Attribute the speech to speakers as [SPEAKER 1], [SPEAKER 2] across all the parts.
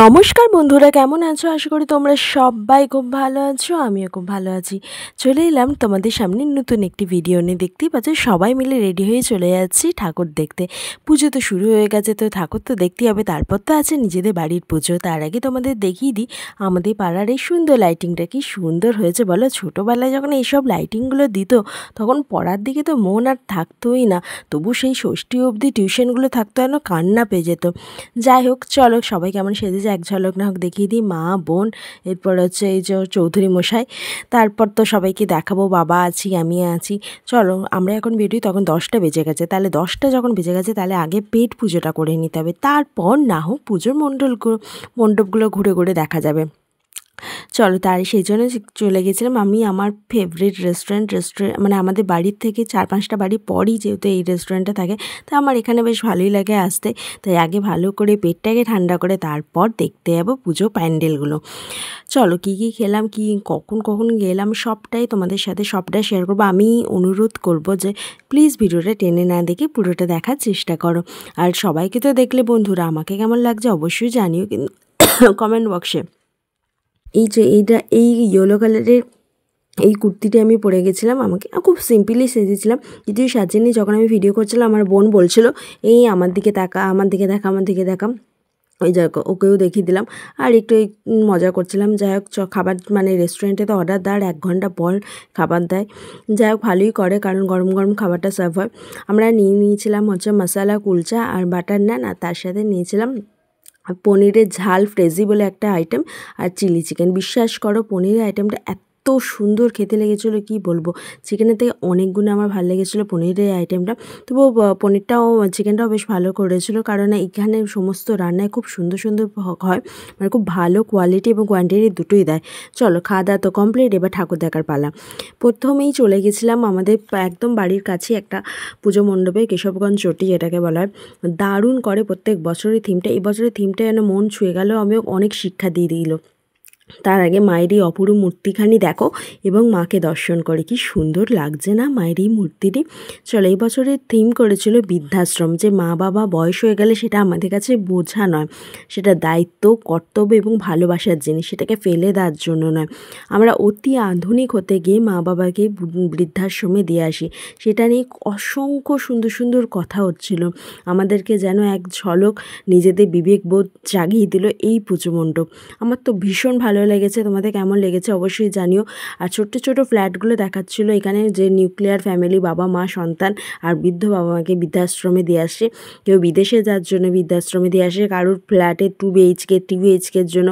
[SPEAKER 1] নমস্কার বন্ধুরা, কেমন আছো? আশা করি তোমরা সবাই খুব ভালো আছো। আমিও খুব ভালো আছি। চলে এলাম তোমাদের সামনে নতুন একটি ভিডিও নিয়ে। দেখতেই পাচ্ছ সবাই মিলে রেডি হয়ে চলে যাচ্ছি ঠাকুর দেখতে। পুজো তো শুরু হয়ে গেছে, তো ঠাকুর তো দেখতেই হবে। তারপর তো আছে নিজেদের বাড়ির পুজো। তার আগে তোমাদের দেখিয়ে দিই আমাদের পাড়ার এই সুন্দর লাইটিংটা কি সুন্দর হয়েছে বলো। ছোটোবেলায় যখন এইসব লাইটিংগুলো দিত তখন পড়ার দিকে তো মন আর থাকতোই না। তবু সেই ষষ্ঠী অবধি টিউশনগুলো থাকতো, যেন কান্না পেয়ে যেত। যাই হোক, চলো সবাই কেমন সেজেছে এক ঝলক না হোক দেখিয়ে দিই। মা, বোন, এরপর হচ্ছে এই যে চৌধুরী মশাই, তারপর তো সবাইকে দেখাবো। বাবা আছি, আমি আছি। চলো আমরা এখন বেরোই। তখন 10টা বেজে গেছে। তাহলে 10টা যখন বেজে গেছে তাহলে আগে পেট পুজোটা করে নিতে হবে, তারপর না হোক পুজোর মণ্ডপগুলো ঘুরে ঘুরে দেখা যাবে। চলো সেই জন্য চলে গেছিলাম আমি আমার ফেভারিট রেস্টুরেন্ট মানে আমাদের বাড়ির থেকে 4-5টা বাড়ি পরই যেহেতু এই রেস্টুরেন্টটা থাকে, তাই আমার এখানে বেশ ভালোই লাগে আসতে। তাই আগে ভালো করে পেটটাকে ঠান্ডা করে তারপর দেখতে যাবো পুজো প্যান্ডেলগুলো। চলো কী কী খেলাম, কখন গেলাম সবটাই তোমাদের সাথে শেয়ার করবো। আমি অনুরোধ করব যে প্লিজ ভিডিওটা টেনে না দেখে পুরোটা দেখার চেষ্টা করো। আর সবাইকে তো দেখলে বন্ধুরা আমাকে কেমন লাগছে অবশ্যই জানিও কিন্তু কমেন্ট বক্সে। এই ইয়েলো কালারের এই কুর্তিটা আমি পরে গেছিলাম। আমাকে খুব সিম্পলি সেজেছিলাম, যদিও সাজিনি। যখন আমি ভিডিও করছিলাম আমার বোন বলছিল এই আমার দিকে তাকা, আমার দিকে দেখা। ওই জায়গা ওকেও দেখিয়ে দিলাম আর একটু মজা করছিলাম। যাই হোক, খাবার মানে রেস্টুরেন্টে তো অর্ডার দেওয়ার 1 ঘন্টা পর খাবার দেয়। যাই হোক ভালোই করে, কারণ গরম গরম খাবারটা সার্ভ হয়। আমরা নিয়েছিলাম হচ্ছে মশালা কুলচা আর বাটার নান, আর তার সাথে নিয়েছিলাম পনিরের ঝাল ফ্রেজি বলে একটা আইটেম, আর চিলি চিকেন। বিশ্বাস করো পনিরের আইটেমটা এত সুন্দর খেতে লেগেছিলো কি বলবো। চিকেনের থেকে অনেক গুণে আমার ভালো লেগেছিলো পনিরের আইটেমটা। তবু চিকেনটাও বেশ ভালো করেছিল, কারণ এখানে সমস্ত রান্নায় খুব সুন্দর হয়, মানে খুব ভালো কোয়ালিটি এবং কোয়ান্টিটি দুটোই দেয়। চলো খাওয়া দাওয়া তো কমপ্লিট, এবার ঠাকুর দেখার পালা। প্রথমেই চলে গেছিলাম আমাদের একদম বাড়ির কাছে একটা পুজো মণ্ডপে, কেশবগঞ্জ চটি যেটাকে বলা হয়। দারুণ করে প্রত্যেক বছরের থিমটা। এই বছরের থিমটা যেন মন ছুঁয়ে গেল, আমিও অনেক শিক্ষা দিয়ে দিল। তার আগে মায়ের এই অপূর্ব মূর্তিখানি দেখো এবং মাকে দর্শন করে কি সুন্দর লাগছে না মায়ের এই মূর্তিটি। চলো এই বছরের থিম করেছিল বৃদ্ধাশ্রম। যে মা বাবা বয়স হয়ে গেলে সেটা আমাদের কাছে বোঝা নয়, সেটা দায়িত্ব, কর্তব্য এবং ভালোবাসার জিনিস, সেটাকে ফেলে দেওয়ার জন্য নয়। আমরা অতি আধুনিক হতে গিয়ে মা বাবাকে বৃদ্ধাশ্রমে দিয়ে আসি। সেটা নিয়ে অসংখ্য সুন্দর কথা হচ্ছিল। আমাদেরকে যেন এক ঝলক নিজেদের বিবেকবোধ জাগিয়ে দিল এই পুজো মণ্ডপ। আমার তো ভীষণ ভালো লেগেছে। তোমাদের কেমন লেগেছে অবশ্যই জানিও। আর ছোট্ট ফ্ল্যাটগুলো দেখাচ্ছিলো এখানে, যে নিউক্লিয়ার ফ্যামিলি, বাবা মা সন্তান আর বৃদ্ধ বাবা মাকে বৃদ্ধাশ্রমে দিয়ে আসে। কেউ বিদেশে যাওয়ার জন্য বৃদ্ধাশ্রমে দিয়ে আসে, কারোর ফ্ল্যাটে 2 BHK 3 BHKর জন্য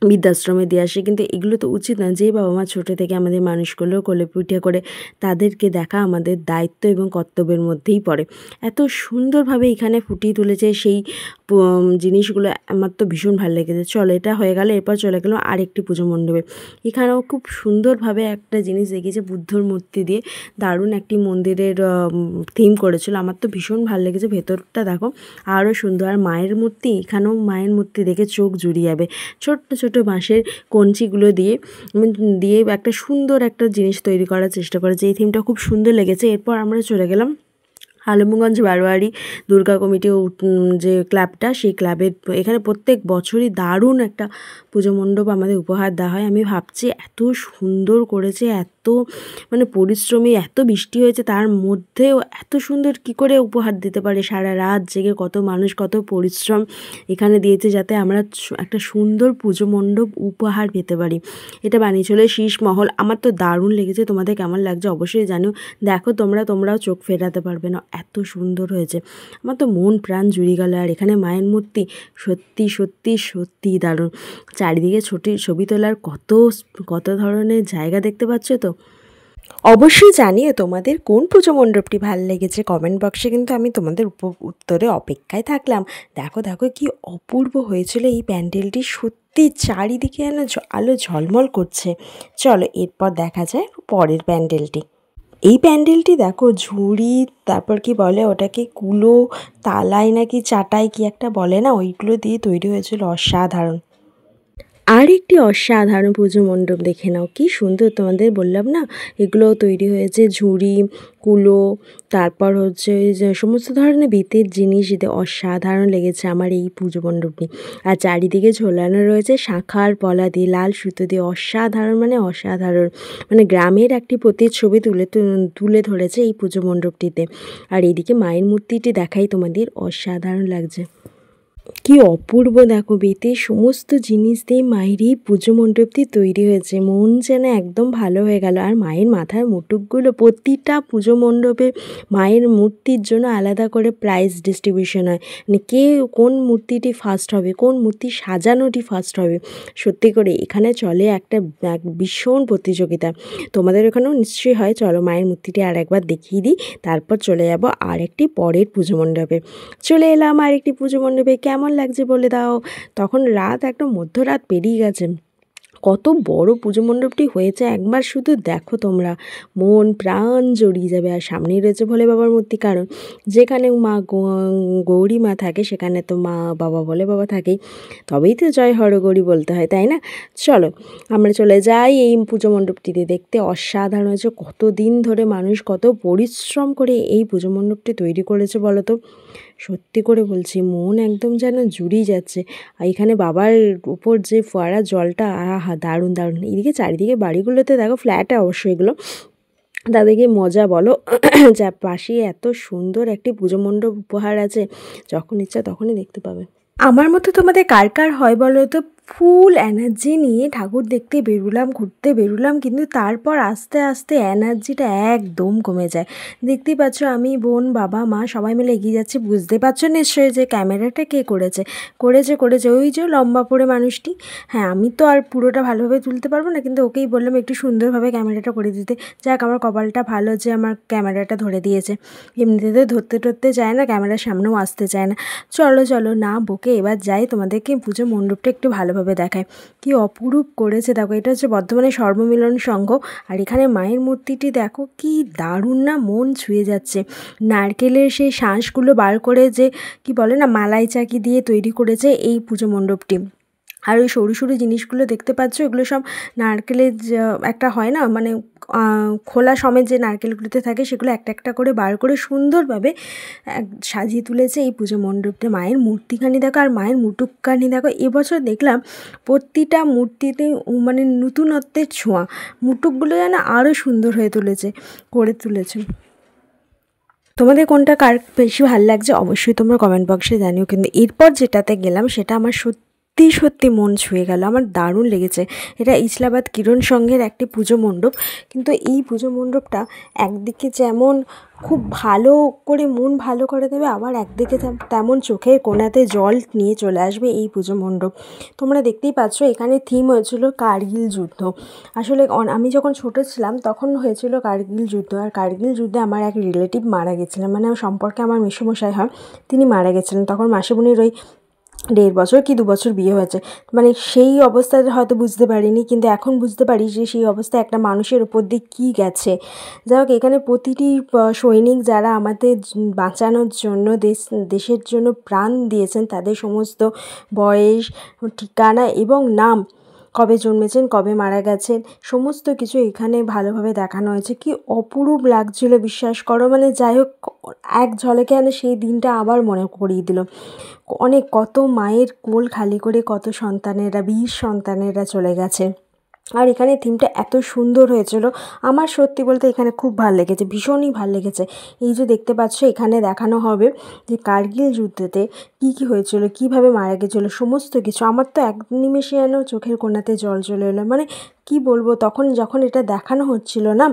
[SPEAKER 1] বৃদ্ধাশ্রমে দিয়ে আসে। কিন্তু এগুলো তো উচিত না। যে বাবা মা ছোটো থেকে আমাদের মানুষ করলেও কোলে পিঠে করে, তাদেরকে দেখা আমাদের দায়িত্ব এবং কর্তব্যের মধ্যেই পড়ে। এত সুন্দরভাবে এখানে ফুটিয়ে তুলেছে সেই জিনিসগুলো, আমার তো ভীষণ ভালো লেগেছে। চলো এটা হয়ে গেল, এরপর চলে গেলাম আরেকটি পুজো মণ্ডপে। এখানেও খুব সুন্দরভাবে একটা জিনিস দেখিয়েছে বুদ্ধর মূর্তি দিয়ে, দারুণ একটি মন্দিরের থিম করেছিল। আমার তো ভীষণ ভালো লেগেছে। ভেতরটা দেখো আরও সুন্দর। আর মায়ের মূর্তি, এখানেও মায়ের মূর্তি দেখে চোখ জুড়িয়ে যাবে। ছোট্ট বাঁশের কঞ্চিগুলো দিয়ে একটা সুন্দর একটা জিনিস তৈরি করার চেষ্টা করেছে। এই থিমটা খুব সুন্দর লেগেছে। এরপর আমরা চলে গেলাম আলমগঞ্জ বারোয়ারি দুর্গা কমিটি যে ক্লাবটা, সেই ক্লাবের এখানে প্রত্যেক বছরই দারুণ একটা পুজো মণ্ডপ আমাদের উপহার দেওয়া হয়। আমি ভাবছি এত সুন্দর করেছে, এত মানে পরিশ্রমী, এত বৃষ্টি হয়েছে তার মধ্যেও এত সুন্দর কি করে উপহার দিতে পারে। সারা রাত জেগে কত মানুষ কত পরিশ্রম এখানে দিয়েছে যাতে আমরা একটা সুন্দর পুজো মণ্ডপ উপহার পেতে পারি। এটা বানিয়েছিল শীষ মহল। আমার তো দারুণ লেগেছে। তোমাদের কেমন লাগছে অবশ্যই জানিও। দেখো তোমরাও চোখ ফেরাতে পারবে না, এত সুন্দর হয়েছে। আমার তো মন প্রাণ জুড়িয়ে গেল। আর এখানে মায়ের মূর্তি সত্যি দারুণ। চারিদিকে ছবি তোলার কত ধরনের জায়গা দেখতে পাচ্ছ তো। অবশ্যই জানিও তোমাদের কোন পুজো মণ্ডপটি ভালো লেগেছে কমেন্ট বক্সে, কিন্তু আমি তোমাদের উত্তরে অপেক্ষায় থাকলাম। দেখো কি অপূর্ব হয়েছিল এই প্যান্ডেলটি। সত্যি চারিদিকে আলো ঝলমল করছে। চলো এরপর দেখা যায় পরের প্যান্ডেলটি। এই প্যান্ডেলটি দেখো ঝুড়ি, তারপর কি বলে ওটাকে, কুলো, তালাই নাকি চাটাই কি একটা বলে না, ওইগুলো দিয়ে তৈরি হয়েছিল। অসাধারণ। আর আরেকটি অসাধারণ পুজো মণ্ডপ দেখে নাও, কি সুন্দর। তোমাদের বললাম না, এগুলো তৈরি হয়েছে ঝুড়ি, কুলো, তারপর হচ্ছে ওই যে সমস্ত ধরনের বেতের জিনিস। এতে অসাধারণ লেগেছে আমার এই পুজো মণ্ডপটি। আর চারিদিকে ঝোলানো রয়েছে শাঁখার পলা দিয়ে, লাল সুতো দিয়ে। অসাধারণ মানে অসাধারণ, মানে গ্রামের একটি প্রতিচ্ছবি তুলে ধরেছে এই পুজো মণ্ডপটিতে। আর এদিকে মায়ের মূর্তিটি দেখাই তোমাদের, অসাধারণ লাগছে, কি অপূর্ব। দেখো বেতের সমস্ত জিনিস দিয়ে মায়ের এই পুজো মণ্ডপটি তৈরি হয়েছে, মন যেন একদম ভালো হয়ে গেল। আর মায়ের মাথার মুটুকগুলো, প্রতিটা পুজো মণ্ডপে মায়ের মূর্তির জন্য আলাদা করে প্রাইজ ডিস্ট্রিবিউশন হয়, মানে কে কোন মূর্তিটি ফার্স্ট হবে, কোন মূর্তি সাজানোটি ফার্স্ট হবে। সত্যি করে এখানে চলে একটা ভীষণ প্রতিযোগিতা। তোমাদের ওখানেও নিশ্চয়ই হয়। চলো মায়ের মূর্তিটি আর একবার দেখিয়ে দিই, তারপর চলে যাব আরেকটি পরের পুজো মণ্ডপে। চলে এলাম আরেকটি পুজো মণ্ডপে। কেমন লাগছে বলে দাও। তখন রাত একদম মধ্যরাত পেরিয়ে গেছে। কত বড় পুজো মণ্ডপটি হয়েছে, একবার শুধু দেখো তোমরা, মন প্রাণ জড়িয়ে যাবে। আর সামনেই রয়েছে ভোলে বাবার মূর্তি, কারণ যেখানে মা গৌরী মা থাকে সেখানে তো মা বাবা ভোলে বাবা থাকেই, তবেই তো জয় হরগৌরী বলতে হয়, তাই না? চলো আমরা চলে যাই এই পুজো মণ্ডপটিতে দেখতে। অসাধারণ হয়েছে, কতদিন ধরে মানুষ কত পরিশ্রম করে এই পুজো মণ্ডপটি তৈরি করেছে বলো তো। সত্যি করে বলছি, মন একদম যেন জুড়িয়ে যাচ্ছে। আর এখানে বাবার উপর যে ফোয়ারা জলটা, আহা দারুণ দারুণ। এদিকে চারিদিকে বাড়িগুলোতে দেখো, ফ্ল্যাটে অবশ্যই এগুলো, তাদেরকে মজা বলো। যা পাশে এত সুন্দর একটি পুজো মণ্ডপ উপহার আছে, যখন ইচ্ছা তখনই দেখতে পাবে। আমার মতো তোমাদের কার কার হয় বলো তো, ফুল এনার্জি নিয়ে ঠাকুর দেখতে বেরোলাম, ঘুরতে বেরোলাম, কিন্তু তারপর আস্তে আস্তে এনার্জিটা একদম কমে যায়। দেখতেই পাচ্ছ আমি, বোন, বাবা, মা সবাই মিলে এগিয়ে যাচ্ছি। বুঝতে পারছো নিশ্চয়ই যে ক্যামেরাটা কে করেছে করেছে ওই যে লম্বা পড়ে মানুষটি। হ্যাঁ, আমি তো আর পুরোটা ভালোভাবে তুলতে পারবো না, কিন্তু ওকেই বললাম একটু সুন্দরভাবে ক্যামেরাটা করে দিতে। যাক, আমার কপালটা ভালো যে আমার ক্যামেরাটা ধরে দিয়েছে। এমনিতে তো ধরতে চায় না, ক্যামেরার সামনেও আসতে চায় না। চলো না বকে এবার যাই, তোমাদেরকে পুজো মণ্ডপটা একটু ভালোভাবে দেখায়। কি অপরূপ করেছে দেখো। এটা হচ্ছে বর্ধমানের সর্বমিলন সংঘ। আর এখানে মায়ের মূর্তিটি দেখো, কি দারুণ না, মন ছুঁয়ে যাচ্ছে। নারকেলের সেই শাঁসগুলো বার করে যে কি বলে না, মালাই চাকি দিয়ে তৈরি করেছে এই পুজো মণ্ডপটি। আর ওই সরু সরু জিনিসগুলো দেখতে পাচ্ছ, এগুলো সব নারকেলের একটা হয় না, মানে খোলা সমেত যে নারকেলগুলোতে থাকে, সেগুলো একটা একটা করে বার করে সুন্দরভাবে সাজিয়ে তুলেছে এই পুজো মণ্ডপটা। মায়ের মূর্তিখানি দেখো, আর মায়ের মুটুকখানি দেখো। এবছর দেখলাম প্রতিটা মূর্তিতে মানে নতুনত্বের ছোঁয়া, মুটুকগুলো যেন আরও সুন্দর হয়ে করে তুলেছে। তোমাদের কোনটা কার বেশি ভালো লাগছে অবশ্যই তোমরা কমেন্ট বক্সে জানিও। কিন্তু এরপর যেটাতে গেলাম সেটা আমার সত্যি মন ছুঁয়ে গেল, আমার দারুণ লেগেছে। এটা ইসলাবাদ কিরণ সংঘের একটি পুজো মণ্ডপ। কিন্তু এই পুজো মণ্ডপটা একদিকে যেমন খুব ভালো করে মন ভালো করে দেবে, আবার একদিকে তেমন চোখের কোণাতে জল নিয়ে চলে আসবে এই পুজো মণ্ডপ। তোমরা দেখতেই পাচ্ছ এখানে থিম হয়েছিল কার্গিল যুদ্ধ। আসলে আমি যখন ছোটো ছিলাম তখন হয়েছিল কার্গিল যুদ্ধ। আর কার্গিল যুদ্ধে আমার এক রিলেটিভ মারা গেছিলেন, মানে সম্পর্কে আমার মেসোমশাই হয়, তিনি মারা গেছিলেন। তখন মাসিমণির ওই 1.5 বছর কি 2 বছর বিয়ে হয়েছে। মানে সেই অবস্থায় হয়তো বুঝতে পারিনি, কিন্তু এখন বুঝতে পারি যে সেই অবস্থায় একটা মানুষের উপর দিয়ে কী গেছে। যাই হোক, এখানে প্রতিটি সৈনিক যারা আমাদের বাঁচানোর জন্য দেশের জন্য প্রাণ দিয়েছেন, তাদের সমস্ত বয়স, ঠিকানা এবং নাম, কবে জন্মেছেন, কবে মারা গেছেন, সমস্ত কিছু এখানে ভালোভাবে দেখানো হয়েছে। কি অপরূপ লাগছিল বিশ্বাস করো। মানে যাই হোক, এক ঝলকে সেই দিনটা আবার মনে করিয়ে দিল। কত মায়ের কোল খালি করে কত সন্তানেরা, বীর সন্তানেরা চলে গেছে। আর এখানে থিমটা এত সুন্দর হয়েছিল, আমার সত্যি বলতে এখানে খুব ভালো লেগেছে, ভীষণই ভালো লেগেছে। এই যে দেখতে পাচ্ছ এখানে দেখানো হবে যে কার্গিল যুদ্ধেতে কী হয়েছিল, কীভাবে মারা গেছিলো, সমস্ত কিছু। আমার তো এক নিমেষে যেন চোখের কোণাতে জল চলে এলো। মানে কি বলবো, তখন যখন এটা দেখানো হচ্ছিল না,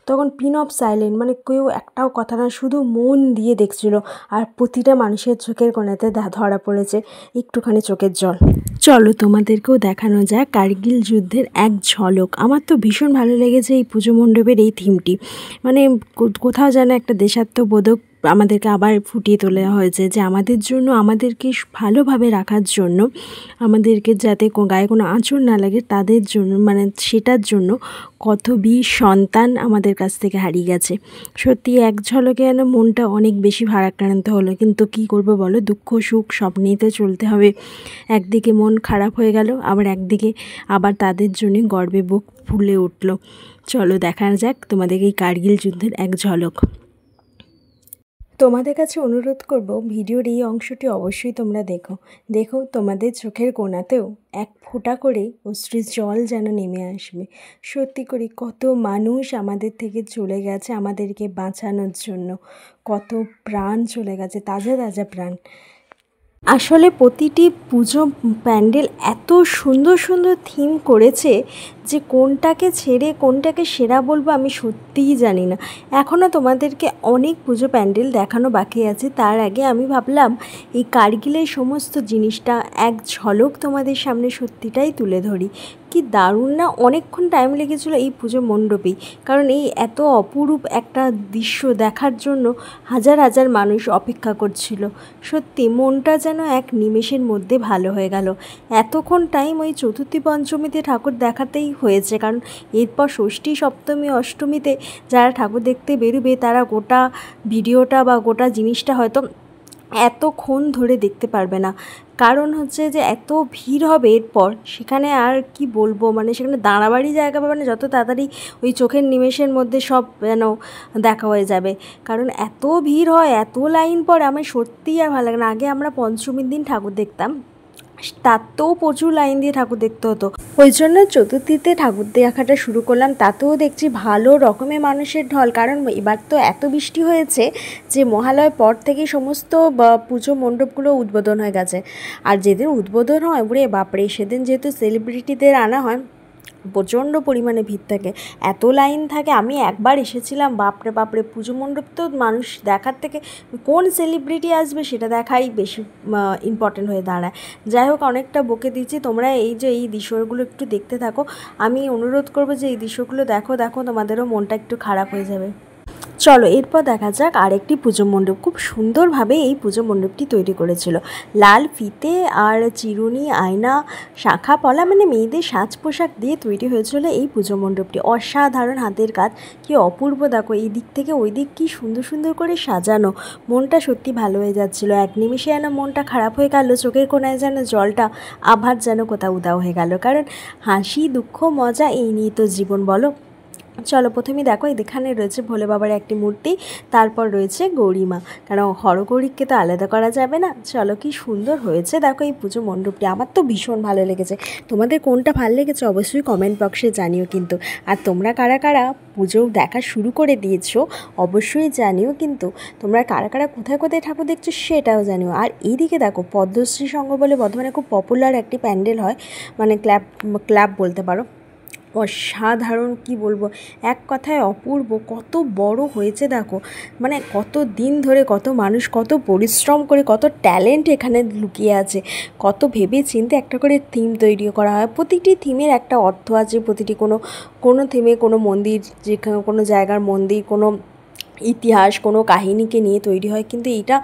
[SPEAKER 1] তখন পিন অফ সাইলেন্ট, মানে কেউ একটাও কথা না, শুধু মন দিয়ে দেখছিল। আর প্রতিটা মানুষের চোখের কোণাতে ধরা পড়েছে একটুখানি চোখের জল। চলো তোমাদেরকেও দেখানো যাক কার্গিল যুদ্ধের এক ঝলক। আমার তো ভীষণ ভালো লেগেছে এই পুজো মণ্ডপের এই থিমটি। মানে কোথাও যেন একটা দেশাত্মবোধক আমাদেরকে আবার ফুটিয়ে তোলা হয়েছে যে আমাদের জন্য, আমাদেরকে ভালোভাবে রাখার জন্য, আমাদেরকে যাতে গায়ে কোনো আঁচড় না লাগে তাদের জন্য, মানে সেটার জন্য কত বীর সন্তান আমাদের কাছ থেকে হারিয়ে গেছে। সত্যি এক ঝলকে যেন মনটা অনেক বেশি ভারাক্রান্ত হলো। কিন্তু কি করব বলো, দুঃখ সুখ সব নিয়ে তো চলতে হবে। একদিকে মন খারাপ হয়ে গেল, আবার একদিকে আবার তাদের জন্য গর্বে বুক ফুলে উঠল। চলো দেখা যাক তোমাদের এই কার্গিল যুদ্ধের এক ঝলক। তোমাদের কাছে অনুরোধ করব, ভিডিওর এই অংশটি অবশ্যই তোমরা দেখো তোমাদের চোখের কোণাতেও এক ফোঁটা করে অশ্রুর জল যেন নেমে আসবে। সত্যি করে কত মানুষ আমাদের থেকে চলে গেছে আমাদেরকে বাঁচানোর জন্য, কত প্রাণ চলে গেছে, তাজা তাজা প্রাণ। আসলে প্রতিটি পুজো প্যান্ডেল এত সুন্দর সুন্দর থিম করেছে যে কোনটাকে ছেড়ে কোনটাকে সেরা বলবো আমি সত্যিই জানি না। এখনও তোমাদেরকে অনেক পুজো প্যান্ডেল দেখানো বাকি আছে। তার আগে আমি ভাবলাম এই কার্গিলের সমস্ত জিনিসটা এক ঝলক তোমাদের সামনে সত্যিটাই তুলে ধরি। কি দারুণ না, অনেকক্ষণ টাইম লেগেছিলো এই পুজো মণ্ডপেই, কারণ এই এত অপরূপ একটা দৃশ্য দেখার জন্য হাজার হাজার মানুষ অপেক্ষা করছিল। সত্যি মনটা যেন এক নিমেষের মধ্যে ভালো হয়ে গেল। এতক্ষণ টাইম ওই চতুর্থী পঞ্চমীতে ঠাকুর দেখাতেই হয়েছে, কারণ এরপর ষষ্ঠী সপ্তমী অষ্টমীতে যারা ঠাকুর দেখতে বেরোবে তারা গোটা ভিডিওটা বা গোটা জিনিসটা হয়তো এতক্ষণ ধরে দেখতে পারবে না। কারণ হচ্ছে যে এত ভিড় হবে এরপর, সেখানে আর কি বলবো, মানে সেখানে দাঁড়াবারই জায়গা পাবে না, যত তাড়াতাড়ি ওই চোখের নিমেষের মধ্যে সব যেন দেখা হয়ে যাবে। কারণ এত ভিড় হয়, এত লাইন পড়ে, আমার সত্যিই আর ভালো লাগে না। আগে আমরা পঞ্চমীর দিন ঠাকুর দেখতাম, তাতেও প্রচুর লাইন দিয়ে ঠাকুর দেখতে হতো। ওই জন্য চতুর্থীতে ঠাকুর দেখাটা শুরু করলাম, তাতেও দেখছি ভালো রকমের মানুষের ঢল। কারণ এবার তো এত বৃষ্টি হয়েছে যে মহালয়ার পর থেকেই সমস্ত পুজো মণ্ডপগুলো উদ্বোধন হয়ে গেছে। আর যেদিন উদ্বোধন হয় ওরে বাপরে, সেদিন যেহেতু সেলিব্রিটিদের আনা হয়, প্রচণ্ড পরিমাণে ভিড় থাকে, এত লাইন থাকে। আমি একবার এসেছিলাম, বাপরে বাপরে, পুজো মণ্ডপ তো মানুষ দেখার থেকে কোন সেলিব্রিটি আসবে সেটা দেখাই বেশি ইম্পর্টেন্ট হয়ে দাঁড়ায়। যাই হোক, অনেকটা বকে দিচ্ছি, তোমরা এই যে এই দৃশ্যগুলো একটু দেখতে থাকো। আমি অনুরোধ করবো যে এই দৃশ্যগুলো দেখো, তোমাদেরও মনটা একটু খারাপ হয়ে যাবে। চলো এরপর দেখা যাক আরেকটি পুজো মণ্ডপ। খুব সুন্দরভাবে এই পুজো মণ্ডপটি তৈরি করেছিল, লাল ফিতে আর চিরুনি, আয়না, শাঁখা পলা, মানে মেয়েদের সাজ পোশাক দিয়ে তৈরি হয়েছিল এই পুজো মণ্ডপটি। অসাধারণ হাতের কাজ, কি অপূর্ব দেখো, এই দিক থেকে ওই দিক কি সুন্দর সুন্দর করে সাজানো। মনটা সত্যি ভালো হয়ে যাচ্ছিল, এক নিমিষে যেন মনটা খারাপ হয়ে গেল, চোখের কোণায় যেন জলটা আবার যেন কোথাও উদাও হয়ে গেল। কারণ হাসি দুঃখ মজা এই নিয়ে তো জীবন, বলো। চলো প্রথমেই দেখো এখানে রয়েছে ভোলে বাবার একটি মূর্তি, তারপর রয়েছে গৌরীমা, কারণ হরগৌরীকে তো আলাদা করা যাবে না। চলো কি সুন্দর হয়েছে দেখো এই পুজো মণ্ডপটি, আমার তো ভীষণ ভালো লেগেছে। তোমাদের কোনটা ভালো লেগেছে অবশ্যই কমেন্ট বক্সে জানিও কিন্তু। আর তোমরা কারা কারা পুজো দেখা শুরু করে দিয়েছো অবশ্যই জানিও কিন্তু। তোমরা কারা কারা কোথায় কোথায় ঠাকুর দেখছো সেটাও জানিও। আর এইদিকে দেখো পদ্মশ্রী সংঘ বলে বর্ধমানে খুব পপুলার একটি প্যান্ডেল হয়, মানে ক্লাব বলতে পারো। অসাধারণ, কি বলবো, এক কথায় অপূর্ব। কত বড় হয়েছে দেখো, মানে কত দিন ধরে কত মানুষ কত পরিশ্রম করে, কত ট্যালেন্ট এখানে লুকিয়ে আছে, কত ভেবে চিন্তে একটা করে থিম তৈরি করা হয়। প্রতিটি থিমের একটা অর্থ আছে, প্রতিটি কোনো থিমে কোনো মন্দির, যেখানে কোনো জায়গার মন্দির, কোনো ইতিহাস, কোনো কাহিনীকে নিয়ে তৈরি হয়। কিন্তু এটা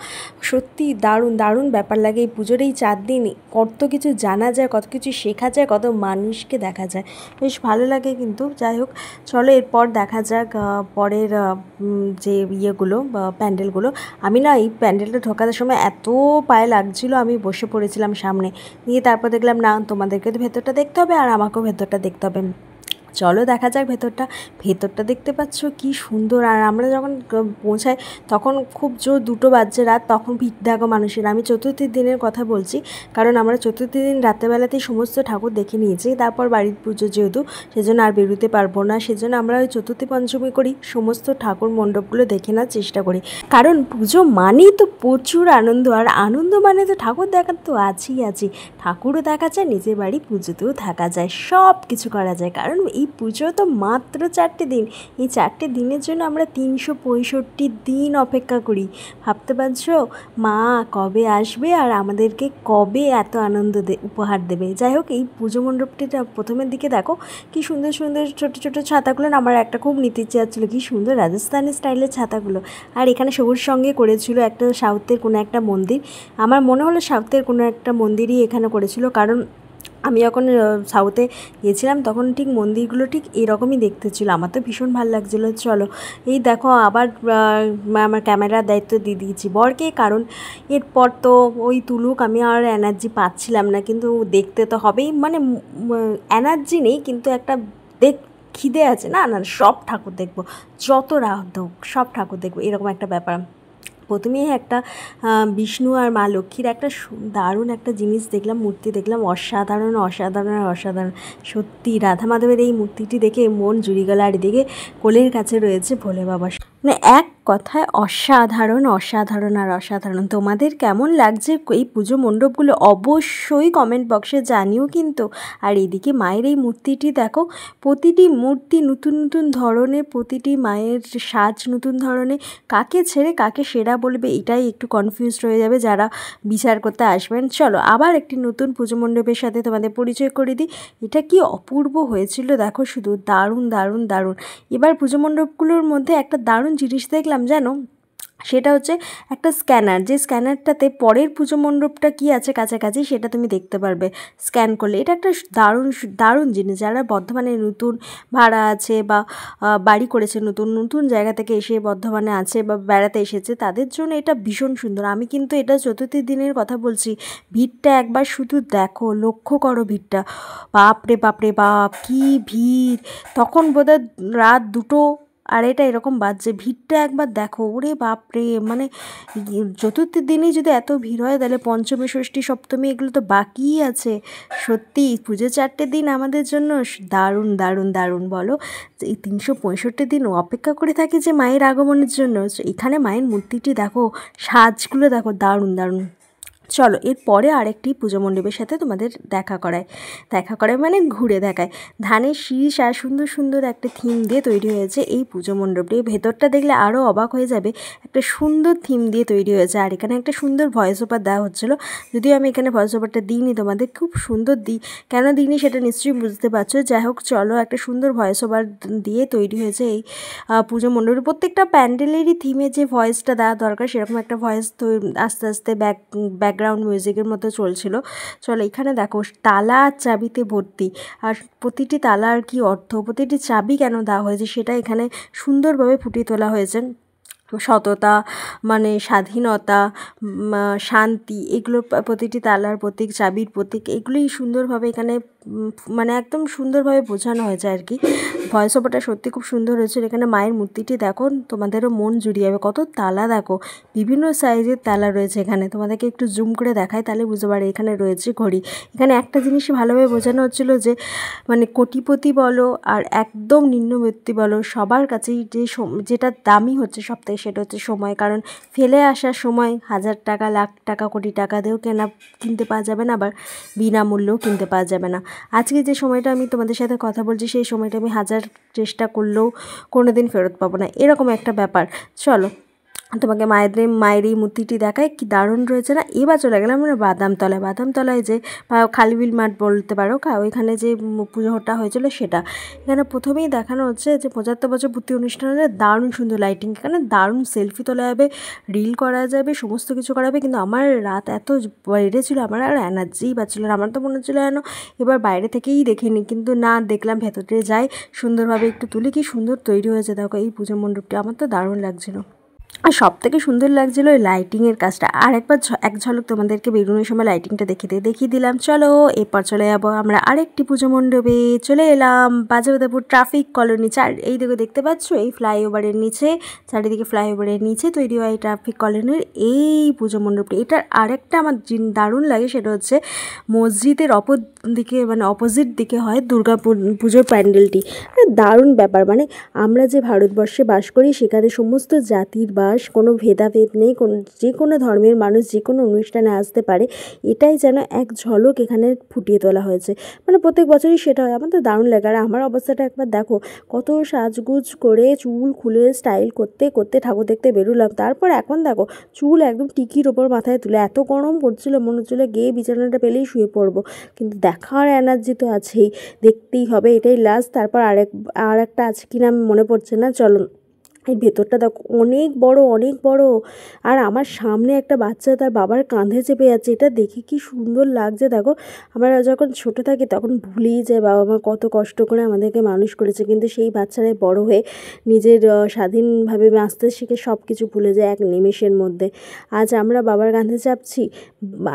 [SPEAKER 1] সত্যি দারুণ দারুণ ব্যাপার লাগে। এই পুজোর এই 4 দিন কত কিছু জানা যায়, কত কিছু শেখা যায়, কত মানুষকে দেখা যায়, বেশ ভালো লাগে কিন্তু। যাই হোক চলো এরপর দেখা যাক পরের যে ইয়েগুলো বা প্যান্ডেলগুলো। আমি না এই প্যান্ডেলটা ঢোকার সময় এত পায়ে লাগছিলো, আমি বসে পড়েছিলাম সামনে, নিয়ে তারপর দেখলাম না, তোমাদেরকে তো ভেতরটা দেখতে হবে আর আমাকেও ভেতরটা দেখতে হবে। চলো দেখা যাক ভেতরটা দেখতে পাচ্ছ কি সুন্দর। আর আমরা যখন পৌঁছাই তখন খুব জোর 2টো বাজছে রাত, তখন ভিড় দেখো মানুষের। আমি চতুর্থীর দিনের কথা বলছি, কারণ আমরা চতুর্থী দিন রাত্রেবেলাতেই সমস্ত ঠাকুর দেখে নিয়েছি, তারপর বাড়ির পুজো যেহেতু সেজন্য আর বেরোতে পারবো না, সেজন্য আমরা ওই চতুর্থী পঞ্চমী করি, সমস্ত ঠাকুর মণ্ডপগুলো দেখে নেওয়ার চেষ্টা করি। কারণ পুজো মানেই তো প্রচুর আনন্দ, আর আনন্দ মানে তো ঠাকুর দেখার তো আছেই। ঠাকুরও দেখা যায়, নিজের বাড়ি পুজোতেও থাকা যায়, সব কিছু করা যায়। কারণ এই পুজো তো মাত্র 4টে দিন, এই 4টে দিনের জন্য আমরা 365 দিন অপেক্ষা করি। ভাবতে পারছো মা কবে আসবে আর আমাদেরকে কবে এত আনন্দ উপহার দেবে। যাই হোক, এই পুজো মণ্ডপটিটা প্রথমের দিকে দেখো কি সুন্দর সুন্দর ছোটো ছোটো ছাতাগুলো, আমার একটা খুব নিতে ইচ্ছে যাচ্ছিলো, কি সুন্দর রাজস্থানি স্টাইলের ছাতাগুলো। আর এখানে সবুজ সঙ্গে করেছিল একটা সাউথের কোনো একটা মন্দির, আমার মনে হলো সাউথের কোনো একটা মন্দিরই এখানে করেছিল, কারণ আমি যখন সাউথে গিয়েছিলাম তখন ঠিক মন্দিরগুলো ঠিক এরকমই দেখতে ছিল, আমার তো ভীষণ ভালো লাগছিলো। চলো এই দেখো আবার আমার ক্যামেরার দায়িত্ব দিয়ে দিয়েছি বরকে, কারণ এরপর তো ওই তুলুক, আমি আর এনার্জি পাচ্ছিলাম না, কিন্তু দেখতে তো হবেই, মানে এনার্জি নেই কিন্তু একটা খিদে আছে, না না সব ঠাকুর দেখবো, যত রাত হোক সব ঠাকুর দেখবো, এরকম একটা ব্যাপার। প্রথমেই একটা বিষ্ণু আর মা লক্ষ্মীর একটা দারুণ একটা জিনিস দেখলাম, মূর্তি দেখলাম, অসাধারণ অসাধারণ অসাধারণ। সত্যি রাধা মাধবের এই মূর্তিটি দেখে মন জুড়িয়ে গেল। আর এদিকে কোলের কাছে রয়েছে ভোলে বাবা, মানে এক কথায় অসাধারণ অসাধারণ আর অসাধারণ। তোমাদের কেমন লাগছে এই পুজো মণ্ডপগুলো অবশ্যই কমেন্ট বক্সে জানিও কিন্তু। আর এদিকে মায়ের এই মূর্তিটি দেখো, প্রতিটি মূর্তি নতুন নতুন ধরনের, প্রতিটি মায়ের সাজ নতুন ধরনের, কাকে ছেড়ে কাকে সেরা বলবে এটাই একটু কনফিউজড হয়ে যাবে যারা বিচার করতে আসবেন। চলো আবার একটি নতুন পুজো মণ্ডপের সাথে তোমাদের পরিচয় করে দিই। এটা কি অপূর্ব হয়েছিল দেখো, শুধু দারুণ দারুণ দারুণ। এবার পুজো মণ্ডপগুলোর মধ্যে একটা দারুণ জিনিস দেখলাম জানো, সেটা হচ্ছে একটা স্ক্যানার, যে স্ক্যানারটাতে পরের পুজো মণ্ডপটা কী আছে কাছাকাছি সেটা তুমি দেখতে পারবে স্ক্যান করলে। এটা একটা দারুণ দারুণ জিনিস, যারা বর্ধমানে নতুন ভাড়া আছে বা বাড়ি করেছে নতুন নতুন জায়গা থেকে এসে বর্ধমানে আছে বা বেড়াতে এসেছে, তাদের জন্য এটা ভীষণ সুন্দর। আমি কিন্তু এটা চতুর্থী দিনের কথা বলছি, ভিড়টা একবার শুধু দেখো, লক্ষ্য করো ভিড়টা, বাপরে বাপরে বাপ কী ভিড়। তখন বোধহয় রাত 2-2:30 এরকম বাজছে, ভিড়টা একবার দেখো, ওরে বাপরে। মানে চতুর্থীর দিনেই যদি এত ভিড় হয় তাহলে পঞ্চমী ষষ্ঠী সপ্তমী এগুলো তো বাকিই আছে। সত্যি পুজো 4টে দিন আমাদের জন্য দারুণ দারুণ দারুণ। বলো এই 365 দিন অপেক্ষা করে থাকি যে মায়ের আগমনের জন্য। এখানে মায়ের মূর্তিটি দেখো, সাজগুলো দেখো, দারুণ দারুণ। চলো এরপরে আরেকটি পুজো মণ্ডপের সাথে তোমাদের দেখা করায় মানে ঘুরে দেখায়। ধানের শীষ আর সুন্দর সুন্দর একটা থিম দিয়ে তৈরি হয়েছে এই পুজো মণ্ডপটি। ভেতরটা দেখলে আরও অবাক হয়ে যাবে, একটা সুন্দর থিম দিয়ে তৈরি হয়েছে। আর এখানে একটা সুন্দর ভয়েস ওভার দেওয়া হচ্ছিলো, যদিও আমি এখানে ভয়েস ওভারটা দিইনি তোমাদের, খুব সুন্দর কেন দিইনি সেটা নিশ্চয়ই বুঝতে পারছো। যাই হোক চলো, একটা সুন্দর ভয়েস ওভার দিয়ে তৈরি হয়েছে এই পুজো মণ্ডপে। প্রত্যেকটা প্যান্ডেলেরই থিমে যে ভয়েসটা দেওয়া দরকার সেরকম একটা ভয়েস তো আস্তে আস্তে ব্যাকগ্রাউন্ড মিউজিকের মতো চলছিল। চলো এখানে দেখো তালা আর চাবিতে ভর্তি, আর প্রতিটি তালার কি অর্থ, প্রতিটি চাবি কেন দেওয়া হয়েছে সেটা এখানে সুন্দরভাবে ফুটিয়ে তোলা হয়েছে। সততা, মানে স্বাধীনতা, শান্তি, এগুলো প্রতিটি তালার প্রতীক, চাবির প্রতীক, এগুলোই সুন্দরভাবে এখানে মানে একদম সুন্দরভাবে বোঝানো হয়েছে আর কি। ভয়েস ওভারটা সত্যি খুব সুন্দর হয়েছে। এখানে মায়ের মূর্তিটি দেখো, তোমাদেরও মন জুড়িয়ে যাবে। কত তালা দেখো, বিভিন্ন সাইজের তালা রয়েছে এখানে, তোমাদেরকে একটু জুম করে দেখায় তাহলে বুঝতে পারে। এখানে রয়েছে ঘড়ি। এখানে একটা জিনিস ভালোভাবে বোঝানো হচ্ছিলো যে মানে কোটিপতি বলো আর একদম নিম্নবিত্তি বলো, সবার কাছেই যেটা দামি হচ্ছে সবথেকে সেটা হচ্ছে সময়। কারণ ফেলে আসার সময় 1000 টাকা, লাখ টাকা, কোটি টাকা দিয়েও কিনতে পাওয়া যাবে না, আবার বিনামূল্যেও কিনতে পাওয়া যাবে না। আজকে যে সময়টা আমি তোমাদের সাথে কথা বলছি সেই সময়টা আমি 1000 চেষ্টা করলেও কোনো দিন ফেরত পাবো না, এরকম একটা ব্যাপার। চলো তোমাকে মায়ের এই মূর্তিটি দেখায়, কি দারুণ রয়েছে না। এবার চলে গেলাম আমরা বাদামতলায় যে খালিবিল মাঠ বলতে পারো, ওইখানে যে পুজোটা হয়েছিল সেটা। এখানে প্রথমেই দেখানো হচ্ছে যে 75 বছর পূর্তি অনুষ্ঠানে দারুণ সুন্দর লাইটিং, এখানে দারুণ সেলফি তোলা যাবে, রিল করা যাবে, সমস্ত কিছু করা যাবে। কিন্তু আমার রাত এত বেড়েছিল, আমার আর এনার্জিই পাচ্ছিল না। আমার তো মনে হচ্ছিলো যেন এবার বাইরে থেকেই দেখিনি, কিন্তু না, দেখলাম ভেতরে যাই, সুন্দরভাবে একটু তুলি, কি সুন্দর তৈরি হয়েছে দেখো এই পুজো মণ্ডপটি, আমার তো দারুণ লাগছিলো। আর সব থেকে সুন্দর লাগছিলো ওই লাইটিংয়ের কাজটা। আর একবার এক ঝলক তোমাদেরকে বেরোনোর সময় লাইটিংটা দেখিয়ে দিলাম। চলো এরপর চলে যাবো আমরা আরেকটি পুজো মণ্ডপে। চলে এলাম বাজারপুর ট্রাফিক কলোনি। এই দিকে দেখতে পাচ্ছ, এই ফ্লাইওভারের নিচে, চারিদিকে ফ্লাইওভারের নিচে তৈরি হয় ট্রাফিক কলোনির এই পুজো মণ্ডপটি। এটার আরেকটা আমার দারুণ লাগে, সেটা হচ্ছে মসজিদের অপোজিট দিকে হয় দুর্গা পুজোর প্যান্ডেলটি। দারুণ ব্যাপার, মানে আমরা যে ভারতবর্ষে বাস করি সেখানে সমস্ত জাতির বা উল্লাস, কোনো ভেদাভেদ নেই, যে কোনো ধর্মের মানুষ যে কোনো অনুষ্ঠানে আসতে পারে, এটাই যেন এক ঝলক এখানে ফুটিয়ে তোলা হয়েছে। মানে প্রত্যেক বছরই সেটা হয়। আমার তো দারুণ লাগে। আর আমার অবস্থাটা একবার দেখো, কত সাজগুজ করে চুল খুলে স্টাইল করতে করতে ঠাকুর দেখতে বেরোলাম। তারপর এখন দেখো চুল একদম টিকির ওপর মাথায় তুলে, এত গরম পড়ছিল মনে হচ্ছিলো গিয়ে বিছানাটা পেলেই শুয়ে পড়বো, কিন্তু দেখার এনার্জি তো আছেই, দেখতেই হবে, এটাই লাস্ট। তারপর আর একটা আছে কিনা মনে পড়ছে না। চলো, এই ভেতরটা দেখো অনেক বড়, অনেক বড়। আর আমার সামনে একটা বাচ্চা তার বাবার কাঁধে চেপে যাচ্ছে, এটা দেখে কি সুন্দর লাগছে দেখো। আমরা যখন ছোটো থাকি তখন ভুলেই যায় বাবা মা কত কষ্ট করে আমাদেরকে মানুষ করেছে, কিন্তু সেই বাচ্চারাই বড় হয়ে নিজের স্বাধীনভাবে বাঁচতে শিখে সব কিছু ভুলে যায় এক নিমেষের মধ্যে। আজ আমরা বাবার কাঁধে চাপছি,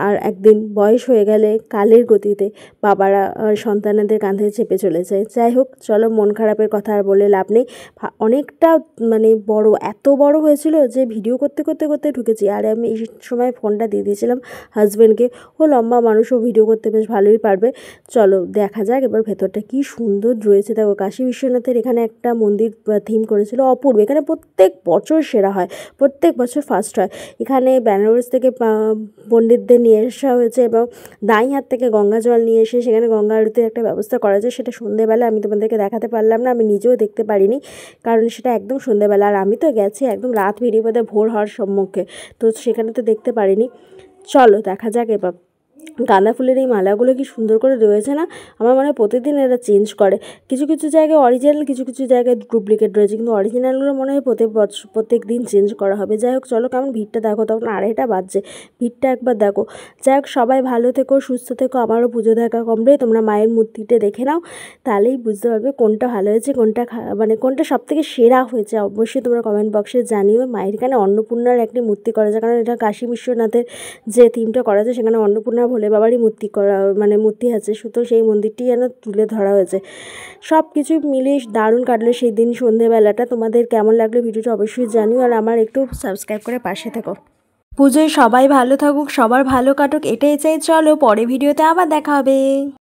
[SPEAKER 1] আর একদিন বয়স হয়ে গেলে কালের গতিতে বাবারা সন্তানদের কাঁধে চেপে চলে যায়। যাই হোক, চলো, মন খারাপের কথা আর বলে লাভ নেই। অনেকটা মানে বড়, এত বড় হয়েছিল যে ভিডিও করতে করতে করতে ঢুকেছি। আর আমি এই সময় ফোনটা দিয়ে দিয়েছিলাম হাজব্যান্ডকে, ও লম্বা মানুষও ভিডিও করতে বেশ ভালোই পারবে। চলো দেখা যাক এবার ভেতরটা কি সুন্দর রয়েছে। দেখো, কাশী বিশ্বনাথের এখানে একটা মন্দির থিম করেছিল অপূর্ব। এখানে প্রত্যেক বছর সেরা হয়, প্রত্যেক বছর ফার্স্ট হয়। এখানে বেনারস থেকে পণ্ডিতদের নিয়ে আসা হয়েছে এবং দাঁই হাত থেকে গঙ্গা জল নিয়ে এসে সেখানে গঙ্গা আরতির একটা ব্যবস্থা করা যায়। সেটা সন্ধ্যেবেলা আমি তোমাদেরকে দেখাতে পারলাম না, আমি নিজেও দেখতে পারিনি, কারণ সেটা একদম সন্ধ্যেবেলা। আর আমি তো গেছি একদম রাত বেরিয়ে বোধহয় ভোর হওয়ার সম্মুখে, তো সেখানে তো দেখতে পারিনি। চলো দেখা যাক এবার। গাঁদা ফুলের এই মালাগুলো কি সুন্দর করে রয়েছে না? আমার মনে হয় প্রতিদিন এরা চেঞ্জ করে। কিছু কিছু জায়গায় অরিজিনাল, কিছু কিছু জায়গায় ডুপ্লিকেট রয়েছে, কিন্তু অরিজিনালগুলো মনে হয় প্রত্যেক দিন চেঞ্জ করা হবে। যাই হোক, চলো, কেমন ভিড়টা দেখো, তখন 2:30 বাজছে, ভিড়টা একবার দেখো। যাই হোক, সবাই ভালো থেকো, সুস্থ থেকো। আমারও পুজো দেখা কমপ্লিট। তোমরা মায়ের মূর্তিটা দেখে নাও, তাহলেই বুঝতে পারবে কোনটা ভালো হয়েছে, কোনটা মানে কোনটা সবথেকে সেরা হয়েছে। অবশ্যই তোমরা কমেন্ট বক্সে জানিও। মায়ের এখানে অন্নপূর্ণার একটি মূর্তি করা যায়, কারণ এটা কাশী বিশ্বনাথের যে থিমটা করা যায় সেখানে অন্নপূর্ণা ভোলে বাবারই মূর্তি করা, মানে মূর্তি আছে, তো সেই মন্দিরটি যেন তুলে ধরা হয়েছে। সব কিছু মিলিয়ে দারুণ কাটলো সেই দিন সন্ধেবেলাটা। তোমাদের কেমন লাগলো ভিডিওটা অবশ্যই জানিও, আর আমার একটু সাবস্ক্রাইব করে পাশে থেকো। পুজোয় সবাই ভালো থাকুক, সবার ভালো কাটুক, এটাই চাই। চলো, পরে ভিডিওতে আবার দেখা হবে।